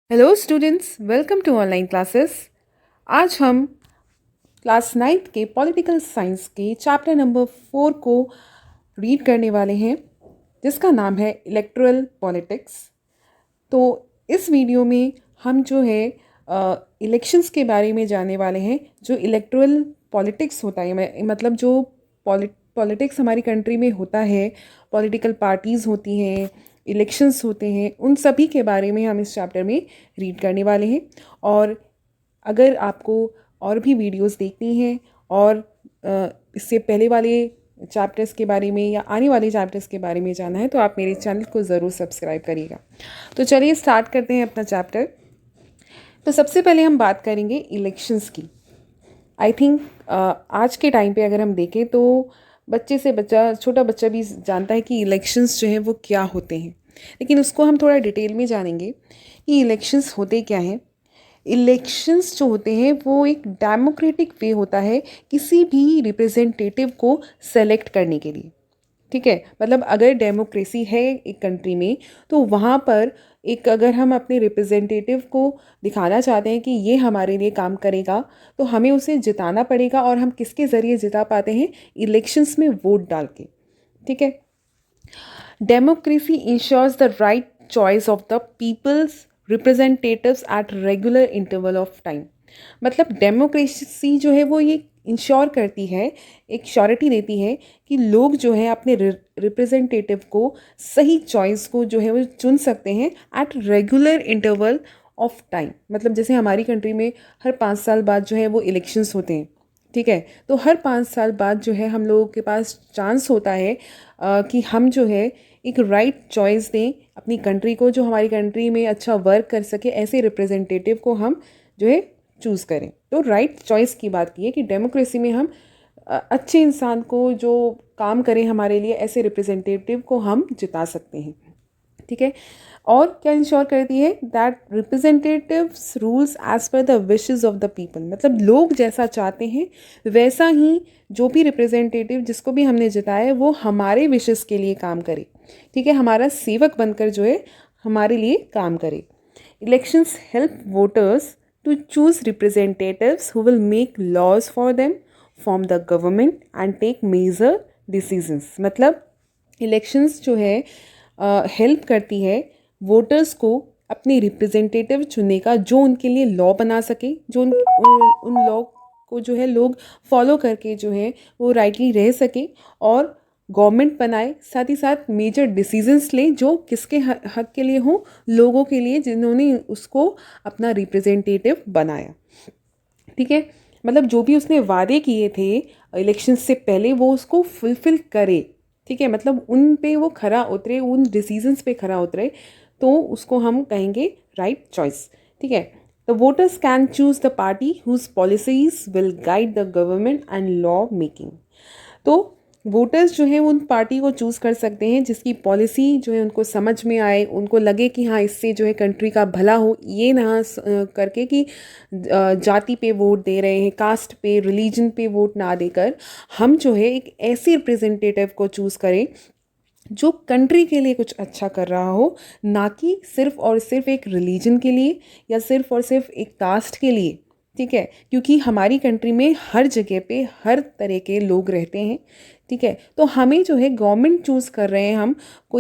Hello students, welcome to online classes. आज हम class 9th के पॉलिटिकल साइंस के चैप्टर नंबर 4 को रीड करने वाले हैं, जिसका नाम है इलेक्टोरल पॉलिटिक्स। तो इस वीडियो में हम जो है इलेक्शंस के बारे में जानने वाले हैं। जो इलेक्टोरल पॉलिटिक्स होता है, मतलब जो पॉलिटिक्स हमारी कंट्री में होता है, पॉलिटिकल पार्टीज़ होती हैं, इलेक्शंस होते हैं, उन सभी के बारे में हम इस चैप्टर में रीड करने वाले हैं। और अगर आपको और भी वीडियोस देखनी हैं और इससे पहले वाले चैप्टर्स के बारे में या आने वाले चैप्टर्स के बारे में जानना है, तो आप मेरे चैनल को ज़रूर सब्सक्राइब करिएगा। तो चलिए स्टार्ट करते हैं अपना चैप्टर। तो सबसे पहले हम बात करेंगे इलेक्शंस की। आई थिंक आज के टाइम पे अगर हम देखें तो बच्चे से बच्चा, छोटा बच्चा भी जानता है कि इलेक्शंस जो हैं वो क्या होते हैं। लेकिन उसको हम थोड़ा डिटेल में जानेंगे कि इलेक्शंस होते क्या हैं। इलेक्शंस जो होते हैं वो एक डेमोक्रेटिक वे होता है किसी भी रिप्रेजेंटेटिव को सेलेक्ट करने के लिए। ठीक है, मतलब अगर डेमोक्रेसी है एक कंट्री में, तो वहाँ पर एक अगर हम अपने रिप्रेजेंटेटिव को दिखाना चाहते हैं कि ये हमारे लिए काम करेगा, तो हमें उसे जिताना पड़ेगा। और हम किसके ज़रिए जिता पाते हैं? इलेक्शंस में वोट डाल के। ठीक है, democracy ensures the right choice of the people's representatives at regular interval of time. मतलब डेमोक्रेसी जो है वो ये इंश्योर करती है, एक श्योरिटी देती है कि लोग जो है अपने रिप्रेजेंटेटिव को, सही चॉइस को जो है वो चुन सकते हैं eight regular interval of time. मतलब जैसे हमारी कंट्री में हर 5 साल बाद जो है वो इलेक्शंस होते हैं। ठीक है, तो हर 5 साल बाद जो है हम लोगों के पास चांस होता है कि हम जो है एक राइट चॉइस दें अपनी कंट्री को, जो हमारी कंट्री में अच्छा वर्क कर सके। ऐसे रिप्रेजेंटेटिव को हम जो है चूज़ करें। तो राइट चॉइस की बात की है कि डेमोक्रेसी में हम अच्छे इंसान को, जो काम करें हमारे लिए, ऐसे रिप्रेजेंटेटिव को हम जिता सकते हैं। ठीक है, और क्या इंश्योर करती है? That representatives rules as per the wishes of the people. मतलब लोग जैसा चाहते हैं वैसा ही जो भी रिप्रेजेंटेटिव जिसको भी हमने जिताया है वो हमारे विशेस के लिए काम करे। ठीक है, हमारा सेवक बनकर जो है हमारे लिए काम करे। Elections help voters to choose representatives who will make laws for them, form the government and take major decisions। मतलब इलेक्शंस जो है हेल्प करती है वोटर्स को अपने रिप्रेजेंटेटिव चुनने का, जो उनके लिए लॉ बना सके, जो उन लॉ को जो है लोग फॉलो करके जो है वो राइटली रह सके और गवर्नमेंट बनाए। साथ ही साथ मेजर डिसीजंस ले जो किसके हक के लिए हो, लोगों के लिए जिन्होंने उसको अपना रिप्रेजेंटेटिव बनाया। ठीक है, मतलब जो भी उसने वादे किए थे इलेक्शन से पहले वो उसको फुलफिल करे। ठीक है, मतलब उन पे वो खरा उतरे, उन डिसीजंस पे खरा उतरे, तो उसको हम कहेंगे राइट चॉइस। ठीक है, the voters can choose the party whose policies will guide the government and law making. तो वोटर्स जो है उन पार्टी को चूज़ कर सकते हैं जिसकी पॉलिसी जो है उनको समझ में आए, उनको लगे कि हाँ इससे जो है कंट्री का भला हो। ये ना करके कि जाति पे वोट दे रहे हैं, कास्ट पे, रिलीजन पे वोट ना देकर हम जो है एक ऐसे रिप्रेजेंटेटिव को चूज़ करें जो कंट्री के लिए कुछ अच्छा कर रहा हो, ना कि सिर्फ और सिर्फ एक रिलीजन के लिए या सिर्फ और सिर्फ एक कास्ट के लिए। ठीक है, क्योंकि हमारी कंट्री में हर जगह पे हर तरह के लोग रहते हैं। ठीक है, तो हमें जो है गवर्नमेंट चूज़ कर रहे हैं,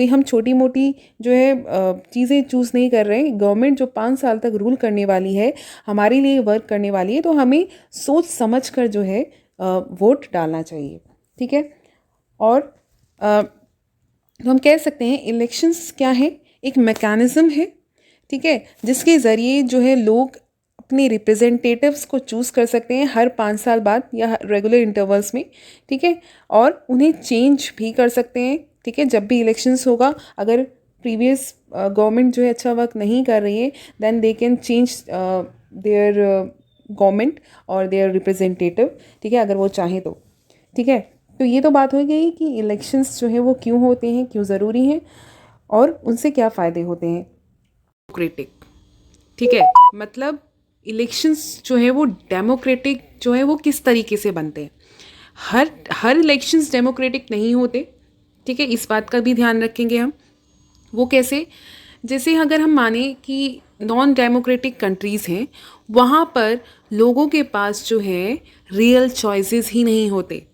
हम छोटी मोटी जो है चीज़ें चूज़ नहीं कर रहे हैं। गवर्नमेंट जो 5 साल तक रूल करने वाली है, हमारे लिए वर्क करने वाली है, तो हमें सोच समझ कर जो है वोट डालना चाहिए। ठीक है, और तो हम कह सकते हैं इलेक्शंस क्या है? एक मैकेनिज़्म है। ठीक है, जिसके ज़रिए जो है लोग अपने रिप्रेजेंटेटिव्स को चूज़ कर सकते हैं हर 5 साल बाद या रेगुलर इंटरवल्स में। ठीक है, और उन्हें चेंज भी कर सकते हैं। ठीक है, जब भी इलेक्शंस होगा, अगर प्रीवियस गवर्नमेंट जो है अच्छा वर्क नहीं कर रही है, then they can change their government और देयर रिप्रेजेंटेटिव। ठीक है, अगर वो चाहें तो। ठीक है, तो ये तो बात हो गई कि इलेक्शंस जो है वो क्यों होते हैं, क्यों ज़रूरी हैं और उनसे क्या फ़ायदे होते हैं। डेमोक्रेटिक, ठीक है, मतलब इलेक्शंस जो है वो डेमोक्रेटिक जो है वो किस तरीके से बनते हैं। हर हर इलेक्शंस डेमोक्रेटिक नहीं होते। ठीक है, इस बात का भी ध्यान रखेंगे हम। वो कैसे? जैसे अगर हम माने कि नॉन डेमोक्रेटिक कंट्रीज़ हैं वहाँ पर लोगों के पास जो है रियल चॉइसेस ही नहीं होते।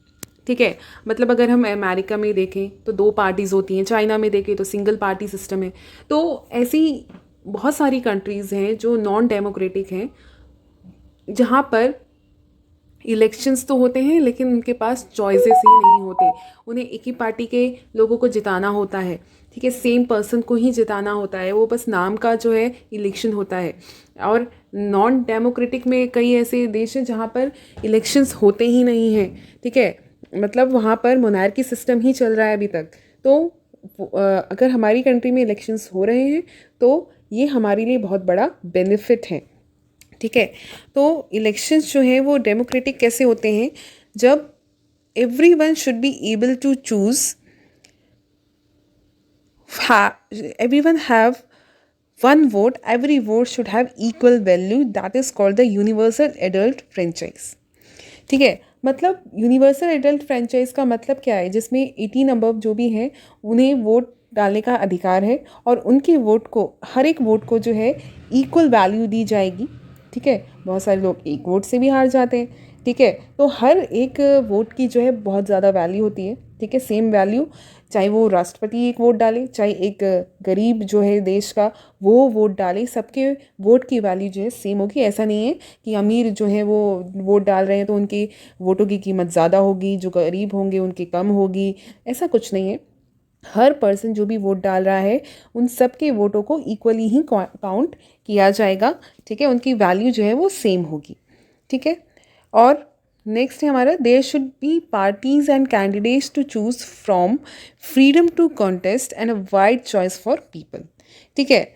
ठीक है, मतलब अगर हम अमेरिका में देखें तो 2 पार्टीज़ होती हैं, चाइना में देखें तो सिंगल पार्टी सिस्टम है। तो ऐसी बहुत सारी कंट्रीज़ हैं जो नॉन डेमोक्रेटिक हैं, जहाँ पर इलेक्शंस तो होते हैं लेकिन उनके पास चॉइसेस ही नहीं होते। उन्हें एक ही पार्टी के लोगों को जिताना होता है। ठीक है, सेम पर्सन को ही जिताना होता है, वो बस नाम का जो है इलेक्शन होता है। और नॉन डेमोक्रेटिक में कई ऐसे देश हैं जहाँ पर इलेक्शंस होते ही नहीं हैं। ठीक है, मतलब वहाँ पर मोनार्की सिस्टम ही चल रहा है अभी तक। तो अगर हमारी कंट्री में इलेक्शंस हो रहे हैं तो ये हमारे लिए बहुत बड़ा बेनिफिट है। ठीक है, तो इलेक्शंस जो हैं वो डेमोक्रेटिक कैसे होते हैं, जब everyone should be able to choose, everyone have one vote, every vote should have equal value, that is called the universal adult franchise। ठीक है, मतलब यूनिवर्सल एडल्ट फ्रेंचाइज का मतलब क्या है, जिसमें 18 अबव जो भी हैं उन्हें वोट डालने का अधिकार है और उनके वोट को, हर एक वोट को जो है इक्वल वैल्यू दी जाएगी। ठीक है, बहुत सारे लोग एक वोट से भी हार जाते हैं। ठीक है, तो हर एक वोट की जो है बहुत ज़्यादा वैल्यू होती है। ठीक है, सेम वैल्यू, चाहे वो राष्ट्रपति एक वोट डाले, चाहे एक गरीब जो है देश का वो वोट डाले, सबके वोट की वैल्यू जो है सेम होगी। ऐसा नहीं है कि अमीर जो है वो वोट डाल रहे हैं तो उनके वोटों की कीमत ज़्यादा होगी, जो गरीब होंगे उनकी कम होगी, ऐसा कुछ नहीं है। हर पर्सन जो भी वोट डाल रहा है उन सब के वोटों को इक्वली ही काउंट किया जाएगा। ठीक है, उनकी वैल्यू जो है वो सेम होगी। ठीक है, और नेक्स्ट है हमारा, there should be parties and candidates to choose from, freedom to contest and a wide choice for people. ठीक है,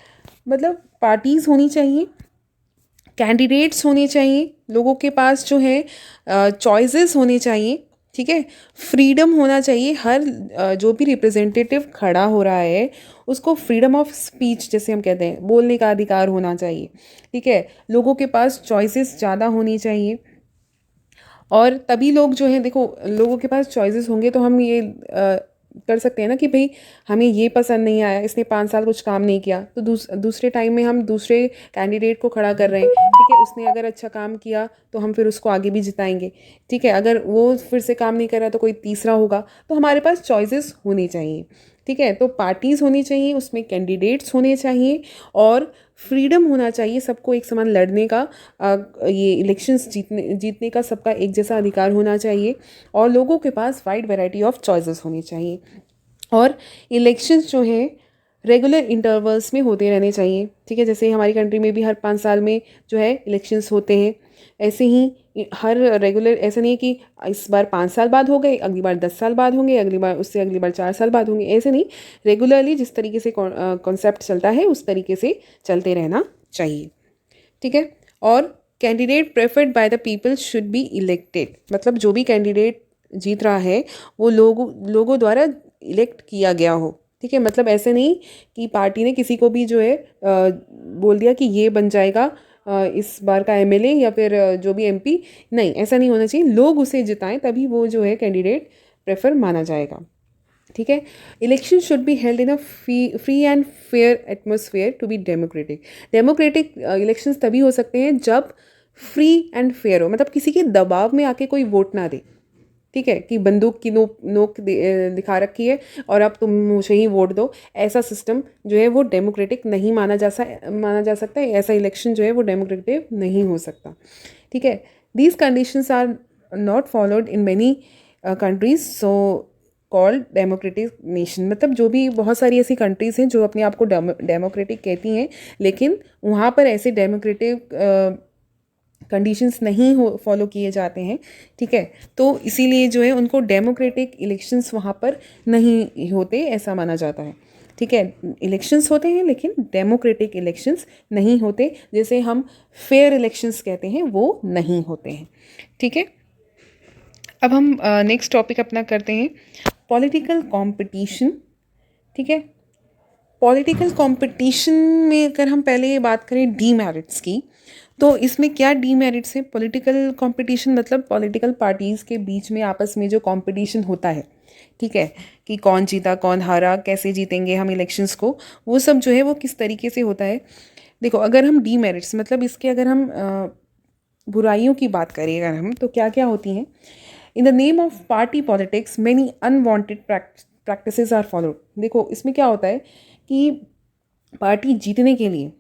मतलब पार्टीज होनी चाहिए, कैंडिडेट्स होने चाहिए, लोगों के पास जो है चॉइसेस होने चाहिए। ठीक है, फ्रीडम होना चाहिए, हर जो भी रिप्रेजेंटेटिव खड़ा हो रहा है उसको फ्रीडम ऑफ स्पीच जैसे हम कहते हैं, बोलने का अधिकार होना चाहिए। ठीक है, लोगों के पास चॉइसेस ज़्यादा होनी चाहिए और तभी लोग जो हैं, देखो लोगों के पास चॉइसेस होंगे तो हम ये कर सकते हैं ना कि भाई हमें ये पसंद नहीं आया, इसने 5 साल कुछ काम नहीं किया, तो दूसरे टाइम में हम दूसरे कैंडिडेट को खड़ा कर रहे हैं। ठीक है, उसने अगर अच्छा काम किया तो हम फिर उसको आगे भी जिताएंगे। ठीक है, अगर वो फिर से काम नहीं कर रहा तो कोई तीसरा होगा। तो हमारे पास चॉइसेस होनी चाहिए। ठीक है, तो पार्टीज़ होनी चाहिए, उसमें कैंडिडेट्स होने चाहिए और फ्रीडम होना चाहिए, सबको एक समान लड़ने का, ये इलेक्शंस जीतने का सबका एक जैसा अधिकार होना चाहिए और लोगों के पास वाइड वैरायटी ऑफ चॉइसेस होनी चाहिए। और इलेक्शंस जो है रेगुलर इंटरवल्स में होते रहने चाहिए। ठीक है, जैसे हमारी कंट्री में भी हर 5 साल में जो है इलेक्शंस होते हैं, ऐसे ही हर रेगुलर, ऐसा नहीं है कि इस बार 5 साल बाद हो गए, अगली बार 10 साल बाद होंगे, अगली बार उससे अगली बार 4 साल बाद होंगे, ऐसे नहीं, रेगुलरली जिस तरीके से कॉन्सेप्ट चलता है उस तरीके से चलते रहना चाहिए। ठीक है, और candidate preferred by the people should be elected, मतलब जो भी कैंडिडेट जीत रहा है वो लोगों द्वारा इलेक्ट किया गया हो। ठीक है, मतलब ऐसे नहीं कि पार्टी ने किसी को भी जो है बोल दिया कि ये बन जाएगा इस बार का एमएलए या फिर जो भी एमपी, नहीं, ऐसा नहीं होना चाहिए। लोग उसे जिताएं तभी वो जो है कैंडिडेट प्रेफर माना जाएगा। ठीक है, election should be held in a free and fair atmosphere to be democratic. Democratic elections तभी हो सकते हैं जब फ्री एंड फेयर हो, मतलब किसी के दबाव में आके कोई वोट ना दे। ठीक है, कि बंदूक की नोक दिखा रखी है और अब तुम मुझे ही वोट दो, ऐसा सिस्टम जो है वो डेमोक्रेटिक नहीं माना जा सकता है। ऐसा इलेक्शन जो है वो डेमोक्रेटिक नहीं हो सकता। ठीक है, these conditions are not followed in many countries so called democratic nation. मतलब जो भी बहुत सारी ऐसी कंट्रीज़ हैं जो अपने आप को डेमोक्रेटिक कहती हैं, लेकिन वहाँ पर ऐसे डेमोक्रेटिक कंडीशंस नहीं फॉलो किए जाते हैं। ठीक है, तो इसीलिए जो है उनको डेमोक्रेटिक इलेक्शंस वहाँ पर नहीं होते, ऐसा माना जाता है। ठीक है, इलेक्शंस होते हैं लेकिन डेमोक्रेटिक इलेक्शंस नहीं होते, जैसे हम फेयर इलेक्शंस कहते हैं वो नहीं होते हैं। ठीक है, अब हम नेक्स्ट टॉपिक अपना करते हैं, पॉलिटिकल कंपटीशन। ठीक है, पॉलिटिकल कंपटीशन में अगर हम पहले बात करें डीमेरिट्स की, तो इसमें क्या डीमेरिट्स हैं। पॉलिटिकल कंपटीशन मतलब पॉलिटिकल पार्टीज़ के बीच में आपस में जो कंपटीशन होता है, ठीक है, कि कौन जीता कौन हारा, कैसे जीतेंगे हम इलेक्शंस को, वो सब जो है वो किस तरीके से होता है। देखो, अगर हम डीमेरिट्स मतलब इसके अगर हम बुराइयों की बात करें अगर हम, तो क्या क्या होती हैं। In the name of party politics many unwanted practices are followed. देखो इसमें क्या होता है कि पार्टी जीतने के लिए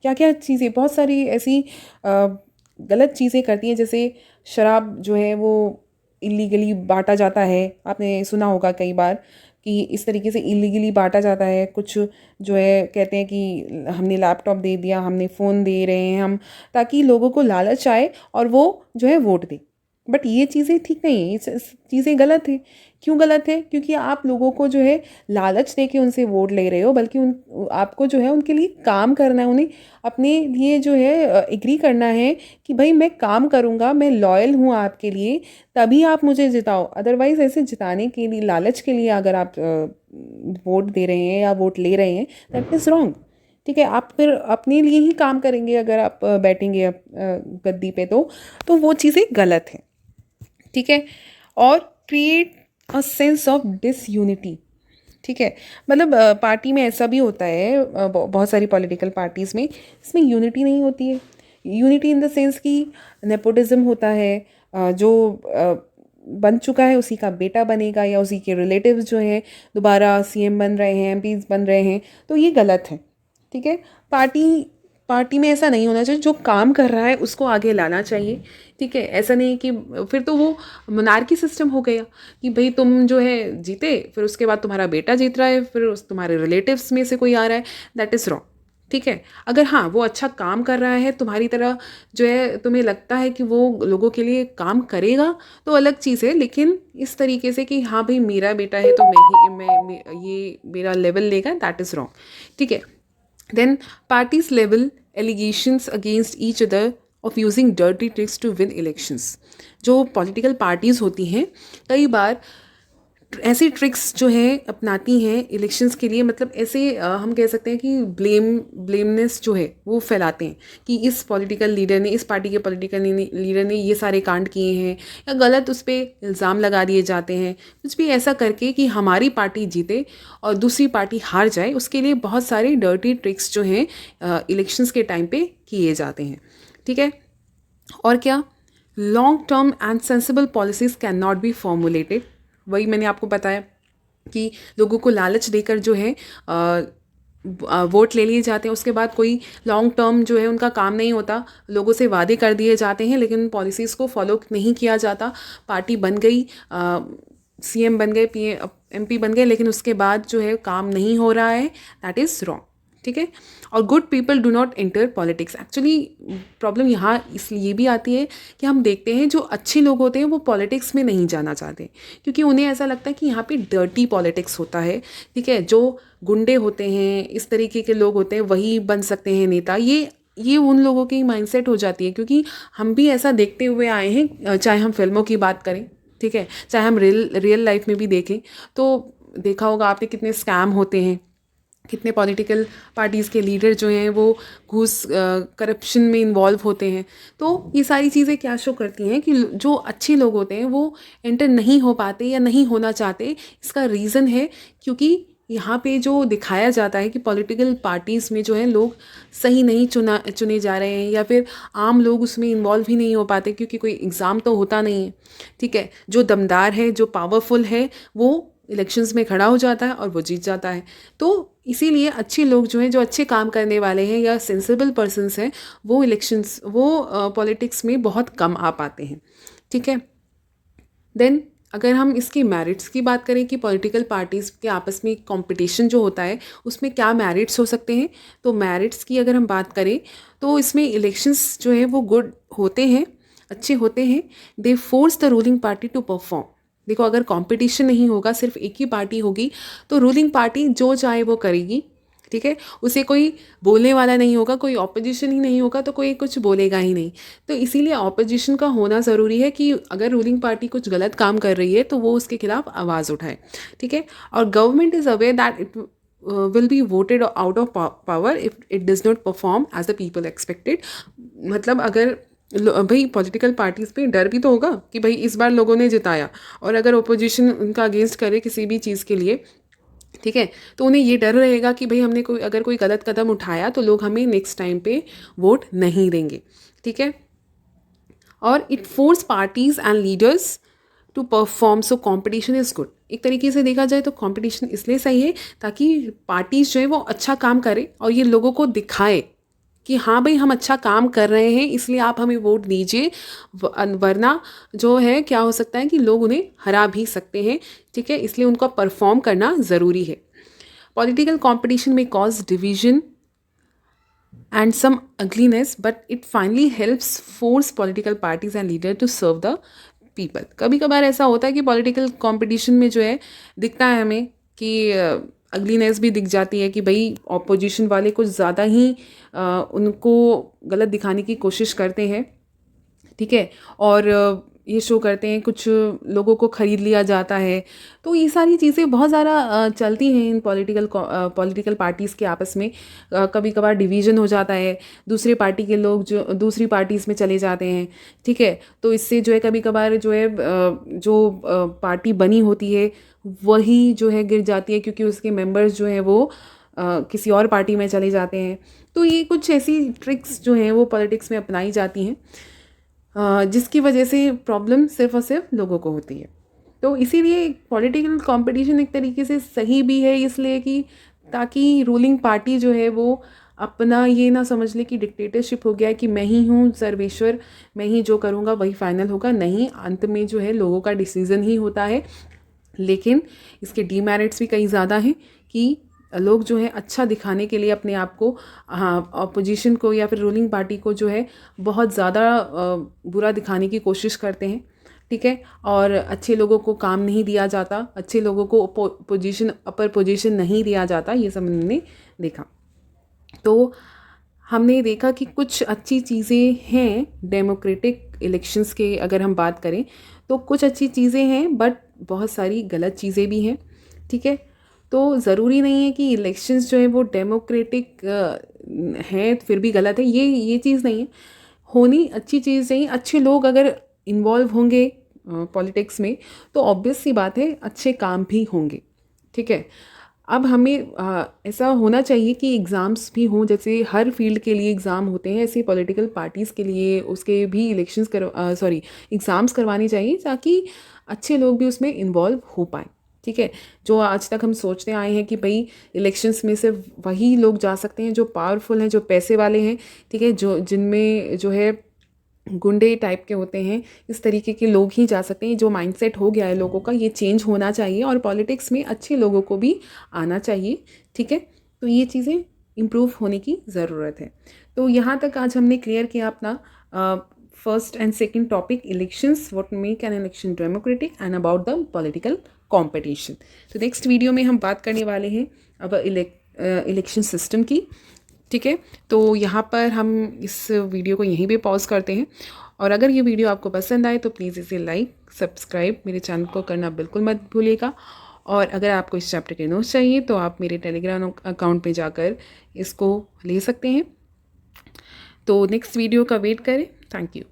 क्या क्या चीज़ें, बहुत सारी ऐसी गलत चीज़ें करती हैं। जैसे शराब जो है वो इलीगली बांटा जाता है, आपने सुना होगा कई बार कि इस तरीके से इलीगली बांटा जाता है। कुछ जो है कहते हैं कि हमने लैपटॉप दे दिया, हमने फ़ोन दे रहे हैं हम, ताकि लोगों को लालच आए और वो जो है वोट दे। बट ये चीज़ें ठीक नहीं है, ये चीज़ें गलत है। क्यों गलत है? क्योंकि आप लोगों को जो है लालच दे के उनसे वोट ले रहे हो, बल्कि उन आपको जो है उनके लिए काम करना है, उन्हें अपने लिए जो है एग्री करना है कि भाई मैं काम करूँगा, मैं लॉयल हूँ आपके लिए, तभी आप मुझे जिताओ। अदरवाइज़ ऐसे जिताने के लिए, लालच के लिए अगर आप वोट दे रहे हैं या वोट ले रहे हैं, दैट इज़ रॉन्ग। ठीक है, आप फिर अपने लिए ही काम करेंगे अगर आप बैठेंगे गद्दी पे, तो वो चीज़ें गलत हैं। ठीक है, और create a sense of disunity. ठीक है, मतलब पार्टी में ऐसा भी होता है, बहुत सारी पॉलिटिकल पार्टीज़ में इसमें यूनिटी नहीं होती है। यूनिटी इन द सेंस कि नेपोटिज्म होता है, जो बन चुका है उसी का बेटा बनेगा, या उसी के रिलेटिव्स जो हैं दोबारा सीएम बन रहे हैं, एमपीज बन रहे हैं, तो ये गलत है। ठीक है, पार्टी पार्टी में ऐसा नहीं होना चाहिए। जो काम कर रहा है उसको आगे लाना चाहिए। ठीक है, ऐसा नहीं कि फिर तो वो मोनार्की सिस्टम हो गया कि भाई तुम जो है जीते, फिर उसके बाद तुम्हारा बेटा जीत रहा है, फिर उस तुम्हारे रिलेटिव्स में से कोई आ रहा है, दैट इज़ रॉन्ग। ठीक है, अगर हाँ वो अच्छा काम कर रहा है तुम्हारी तरह, जो है तुम्हें लगता है कि वो लोगों के लिए काम करेगा, तो अलग चीज़ है। लेकिन इस तरीके से कि हाँ भाई मेरा बेटा है तो मैं ये मेरा लेवल लेगा, दैट इज़ रॉन्ग। ठीक है, then parties level allegations against each other of using dirty tricks to win elections। जो पॉलिटिकल पार्टीज़ होती हैं कई बार ऐसी ट्रिक्स जो है अपनाती हैं इलेक्शंस के लिए, मतलब ऐसे हम कह सकते हैं कि ब्लेमनेस जो है वो फैलाते हैं कि इस पॉलिटिकल लीडर ने, इस पार्टी के पॉलिटिकल लीडर ने ये सारे कांड किए हैं, या गलत उस पर इल्ज़ाम लगा दिए जाते हैं, कुछ भी ऐसा करके कि हमारी पार्टी जीते और दूसरी पार्टी हार जाए। उसके लिए बहुत सारे डर्टी ट्रिक्स जो हैं इलेक्शंस के टाइम पे किए जाते हैं। ठीक है, और क्या, long term and sensible policies can not be formulated. वही मैंने आपको बताया कि लोगों को लालच देकर जो है वोट ले लिए जाते हैं, उसके बाद कोई लॉन्ग टर्म जो है उनका काम नहीं होता, लोगों से वादे कर दिए जाते हैं लेकिन पॉलिसीज़ को फॉलो नहीं किया जाता। पार्टी बन गई, सीएम बन गए, एमपी बन गए, लेकिन उसके बाद जो है काम नहीं हो रहा है, दैट इज़ रॉन्ग। ठीक है, और good people do not enter politics. Actually problem यहाँ इसलिए भी आती है कि हम देखते हैं जो अच्छे लोग होते हैं वो पॉलिटिक्स में नहीं जाना चाहते, क्योंकि उन्हें ऐसा लगता है कि यहाँ पे डर्टी पॉलिटिक्स होता है। ठीक है, जो गुंडे होते हैं, इस तरीके के लोग होते हैं, वही बन सकते हैं नेता। ये उन लोगों की माइंडसेट हो जाती है, क्योंकि हम भी ऐसा देखते हुए आए हैं, चाहे हम फिल्मों की बात करें, ठीक है, चाहे हम रियल लाइफ में भी देखें, तो देखा होगा आपने कितने स्कैम होते हैं, कितने पॉलिटिकल पार्टीज़ के लीडर जो हैं वो घूस करप्शन में इन्वॉल्व होते हैं। तो ये सारी चीज़ें क्या शो करती हैं कि जो अच्छे लोग होते हैं वो एंटर नहीं हो पाते या नहीं होना चाहते। इसका रीज़न है क्योंकि यहाँ पे जो दिखाया जाता है कि पॉलिटिकल पार्टीज़ में जो है लोग सही नहीं चुने जा रहे हैं, या फिर आम लोग उसमें इन्वॉल्व ही नहीं हो पाते क्योंकि कोई एग्ज़ाम तो होता नहीं है। ठीक है, जो दमदार है, जो पावरफुल है, वो इलेक्शंस में खड़ा हो जाता है और वो जीत जाता है। तो इसीलिए अच्छे लोग जो हैं, जो अच्छे काम करने वाले हैं या सेंसिबल पर्सन्स हैं, वो इलेक्शंस, वो पॉलिटिक्स में बहुत कम आ पाते हैं। ठीक है, देन अगर हम इसकी मेरिट्स की बात करें कि पॉलिटिकल पार्टीज़ के आपस में कंपटीशन जो होता है उसमें क्या मेरिट्स हो सकते हैं, तो मेरिट्स की अगर हम बात करें तो इसमें इलेक्शंस जो है वो गुड होते हैं, अच्छे होते हैं। They force the ruling party to perform. देखो, अगर कंपटीशन नहीं होगा, सिर्फ एक ही पार्टी होगी, तो रूलिंग पार्टी जो चाहे वो करेगी। ठीक है, उसे कोई बोलने वाला नहीं होगा, कोई ऑपोजिशन ही नहीं होगा, तो कोई कुछ बोलेगा ही नहीं। तो इसीलिए ऑपोजिशन का होना ज़रूरी है कि अगर रूलिंग पार्टी कुछ गलत काम कर रही है तो वो उसके खिलाफ आवाज़ उठाए। ठीक है, और government is aware that it will be voted out of power if it does not perform as the people expected. मतलब अगर भाई पॉलिटिकल पार्टीज़ पे डर भी तो होगा कि भाई इस बार लोगों ने जिताया, और अगर ओपोजिशन उनका अगेंस्ट करे किसी भी चीज़ के लिए, ठीक है। तो उन्हें ये डर रहेगा कि भाई हमने अगर कोई गलत कदम उठाया तो लोग हमें नेक्स्ट टाइम पे वोट नहीं देंगे। ठीक है। और it force parties and leaders to perform, so competition is good. एक तरीके से देखा जाए तो कंपटीशन इसलिए सही है ताकि पार्टीज जो है वो अच्छा काम करे और ये लोगों को दिखाए कि हाँ भाई हम अच्छा काम कर रहे हैं, इसलिए आप हमें वोट दीजिए, वरना जो है क्या हो सकता है कि लोग उन्हें हरा भी सकते हैं। ठीक है, इसलिए उनको परफॉर्म करना ज़रूरी है। पॉलिटिकल कॉम्पिटिशन में cause division and some ugliness, but it finally helps force political parties and leaders to serve the people। कभी कभार ऐसा होता है कि पॉलिटिकल कंपटीशन में जो है दिखता है हमें कि अगलीनेस भी दिख जाती है कि भाई ऑपोजिशन वाले कुछ ज़्यादा ही उनको गलत दिखाने की कोशिश करते हैं। ठीक है, और ये शो करते हैं, कुछ लोगों को ख़रीद लिया जाता है। तो ये सारी चीज़ें बहुत ज़्यादा चलती हैं इन पॉलिटिकल पार्टीज़ के आपस में। कभी कभार डिवीज़न हो जाता है, दूसरे पार्टी के लोग जो दूसरी पार्टीज़ में चले जाते हैं। ठीक है, तो इससे जो है कभी कभार जो है जो पार्टी बनी होती है वही जो है गिर जाती है, क्योंकि उसके मेंबर्स जो हैं वो किसी और पार्टी में चले जाते हैं। तो ये कुछ ऐसी ट्रिक्स जो हैं वो पॉलिटिक्स में अपनाई जाती हैं जिसकी वजह से प्रॉब्लम सिर्फ और सिर्फ लोगों को होती है। तो इसीलिए पॉलिटिकल कंपटीशन एक तरीके से सही भी है, इसलिए कि ताकि रूलिंग पार्टी जो है वो अपना ये ना समझ ले कि डिक्टेटरशिप हो गया है कि मैं ही हूँ सर्वेश्वर, मैं ही जो करूँगा वही फाइनल होगा। नहीं, अंत में जो है लोगों का डिसीज़न ही होता है। लेकिन इसके डीमेरिट्स भी कई ज़्यादा हैं कि लोग जो है अच्छा दिखाने के लिए अपने आप को, हाँ, अपोजिशन को या फिर रूलिंग पार्टी को जो है बहुत ज़्यादा बुरा दिखाने की कोशिश करते हैं। ठीक है, और अच्छे लोगों को काम नहीं दिया जाता, अच्छे लोगों को अपर पोजीशन नहीं दिया जाता, ये सब हमने देखा। तो हमने देखा कि कुछ अच्छी चीज़ें हैं डेमोक्रेटिक इलेक्शंस के, अगर हम बात करें तो कुछ अच्छी चीज़ें हैं, बट बहुत सारी गलत चीज़ें भी हैं। ठीक है, तो ज़रूरी नहीं है कि इलेक्शंस जो है वो डेमोक्रेटिक हैं फिर भी गलत है, ये चीज़ नहीं है। होनी अच्छी चीज़ नहीं, अच्छे लोग अगर इन्वॉल्व होंगे पॉलिटिक्स में तो ऑब्वियस सी बात है अच्छे काम भी होंगे। ठीक है, अब हमें ऐसा होना चाहिए कि एग्ज़ाम्स भी हों, जैसे हर फील्ड के लिए एग्ज़ाम होते हैं, ऐसे पॉलिटिकल पार्टीज़ के लिए उसके भी एग्ज़ाम्स करवाने चाहिए ताकि अच्छे लोग भी उसमें इन्वॉल्व हो पाएँ। ठीक है, जो आज तक हम सोचते आए हैं कि भाई इलेक्शंस में सिर्फ वही लोग जा सकते हैं जो पावरफुल हैं, जो पैसे वाले हैं। ठीक है, जो जिनमें जो है गुंडे टाइप के होते हैं, इस तरीके के लोग ही जा सकते हैं। जो माइंडसेट हो गया है लोगों का, ये चेंज होना चाहिए और पॉलिटिक्स में अच्छे लोगों को भी आना चाहिए। ठीक है, तो ये चीज़ें इम्प्रूव होने की ज़रूरत है। तो यहाँ तक आज हमने क्लियर किया अपना first and second topic, elections, what make an election democratic and about the political competition. तो नेक्स्ट वीडियो में हम बात करने वाले हैं अब इलेक्शन सिस्टम की। ठीक है, तो यहाँ पर हम इस वीडियो को यहीं पे पॉज करते हैं, और अगर ये वीडियो आपको पसंद आए तो प्लीज़ इसे लाइक, सब्सक्राइब, मेरे चैनल को करना बिल्कुल मत भूलिएगा। और अगर आपको इस चैप्टर के नोट्स चाहिए तो आप मेरे टेलीग्राम अकाउंट पे जाकर इसको ले सकते हैं। तो नेक्स्ट वीडियो का वेट करें। Thank you.